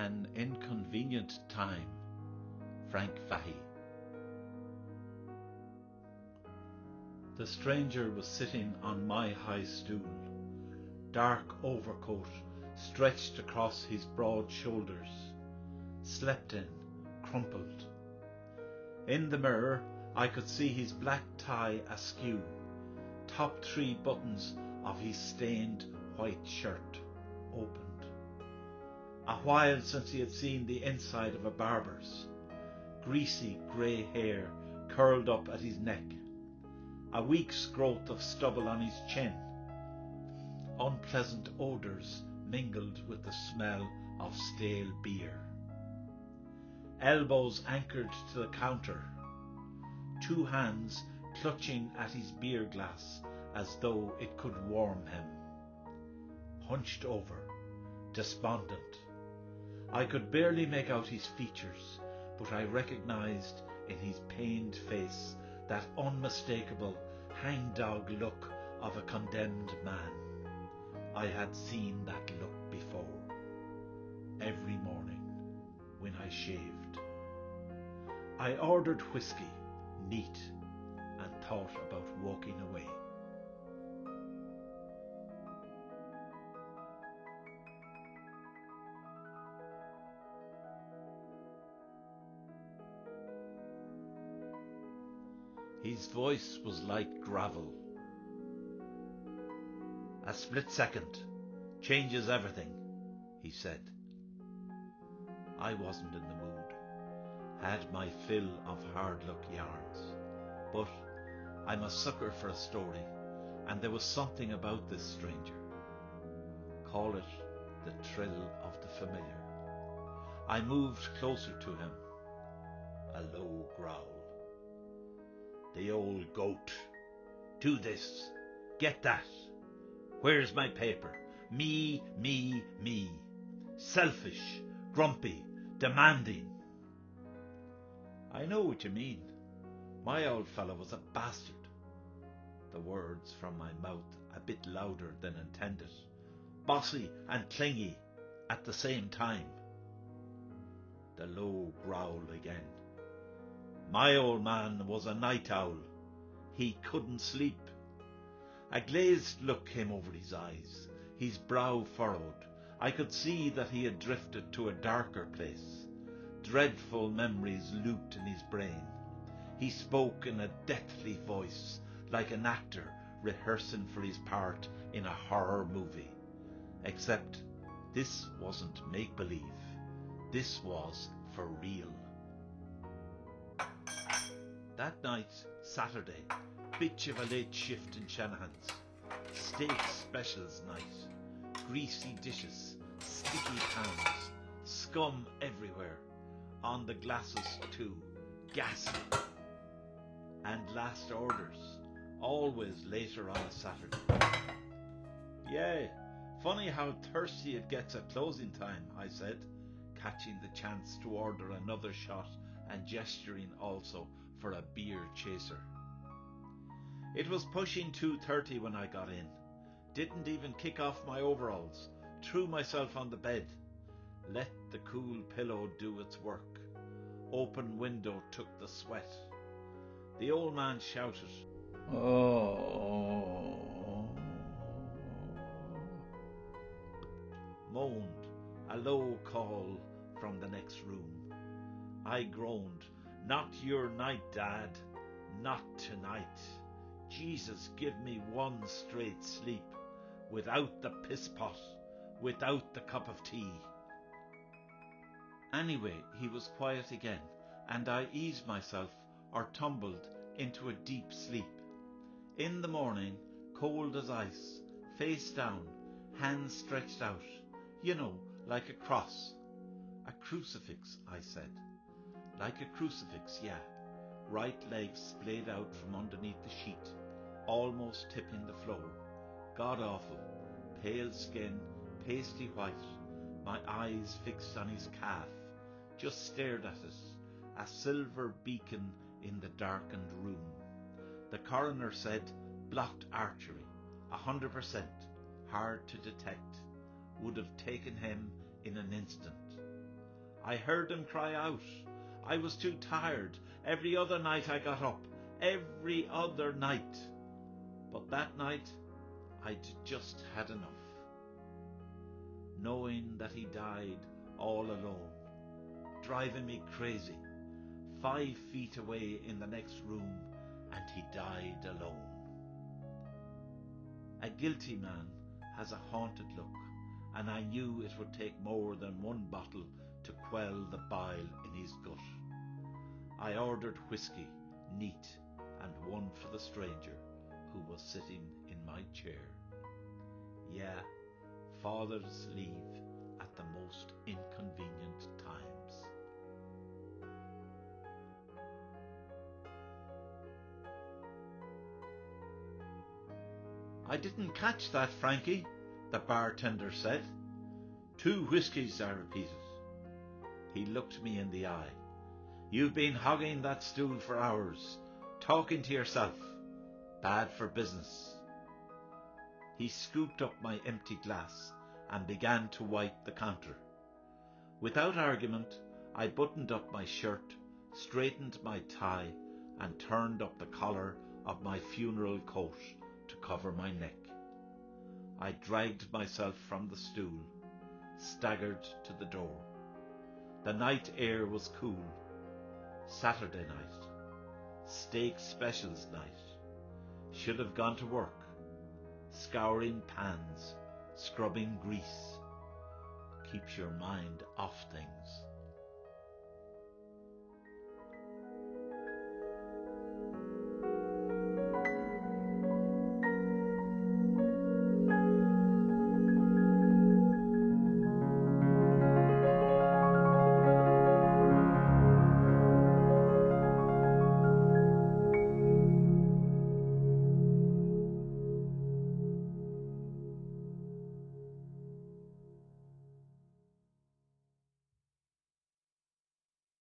An Inconvenient Time, Frank Fahy. The stranger was sitting on my high stool, dark overcoat stretched across his broad shoulders, slept in, crumpled. In the mirror I could see his black tie askew, top 3 buttons of his stained white shirt opened. A while since he had seen the inside of a barber's. Greasy grey hair curled up at his neck. A week's growth of stubble on his chin. Unpleasant odours mingled with the smell of stale beer. Elbows anchored to the counter. 2 hands clutching at his beer glass as though it could warm him. Hunched over, despondent. I could barely make out his features, but I recognised in his pained face that unmistakable hangdog look of a condemned man. I had seen that look before, every morning when I shaved. I ordered whiskey, neat, and thought about walking away. His voice was like gravel. A split second changes everything, he said. I wasn't in the mood, had my fill of hard luck yarns, but I'm a sucker for a story, and there was something about this stranger. Call it the thrill of the familiar. I moved closer to him. A low growl. The old goat. Do this. Get that. Where's my paper? Me. Selfish, grumpy, demanding. I know what you mean. My old fellow was a bastard. The words from my mouth a bit louder than intended. Bossy and clingy at the same time. The low growl again. My old man was a night owl. He couldn't sleep. A glazed look came over his eyes, his brow furrowed. I could see that he had drifted to a darker place. Dreadful memories looped in his brain. He spoke in a deathly voice, like an actor rehearsing for his part in a horror movie. Except this wasn't make-believe. This was for real. That night, Saturday, bitch of a late shift in Shanahan's. Steak specials night. Greasy dishes, sticky pans, scum everywhere. On the glasses too, ghastly. And last orders, always later on a Saturday. Yeah, funny how thirsty it gets at closing time, I said, catching the chance to order another shot and gesturing also for a beer chaser. It was pushing 2:30 when I got in. Didn't even kick off my overalls. Threw myself on the bed. Let the cool pillow do its work. Open window took the sweat. The old man shouted, "Oh!" Moaned, a low call from the next room. I groaned, "Not your night, Dad. Not tonight. Jesus, give me one straight sleep, without the piss pot, without the cup of tea." Anyway, he was quiet again, and I eased myself or tumbled into a deep sleep. In the morning, cold as ice, face down, hands stretched out, like a cross. A crucifix, I said. Like a crucifix, yeah. Right leg splayed out from underneath the sheet, almost tipping the floor. God awful, pale skin, pasty white, my eyes fixed on his calf, just stared at it, a silver beacon in the darkened room. The coroner said blocked artery, 100%, hard to detect, would have taken him in an instant. I heard him cry out. I was too tired. Every other night I got up. Every other night. But that night I'd just had enough. Knowing that he died all alone, driving me crazy. 5 feet away in the next room, and he died alone. A guilty man has a haunted look, and I knew it would take more than one bottle to quell the bile in his gut. I ordered whiskey, neat, and one for the stranger who was sitting in my chair. Yeah, fathers leave at the most inconvenient times. I didn't catch that, Frankie, the bartender said. 2 whiskies, I repeated. He looked me in the eye. You've been hogging that stool for hours, talking to yourself. Bad for business. He scooped up my empty glass and began to wipe the counter. Without argument, I buttoned up my shirt, straightened my tie, and turned up the collar of my funeral coat to cover my neck. I dragged myself from the stool, staggered to the door. The night air was cool. Saturday night. Steak specials night. Should have gone to work. Scouring pans, scrubbing grease. Keeps your mind off things.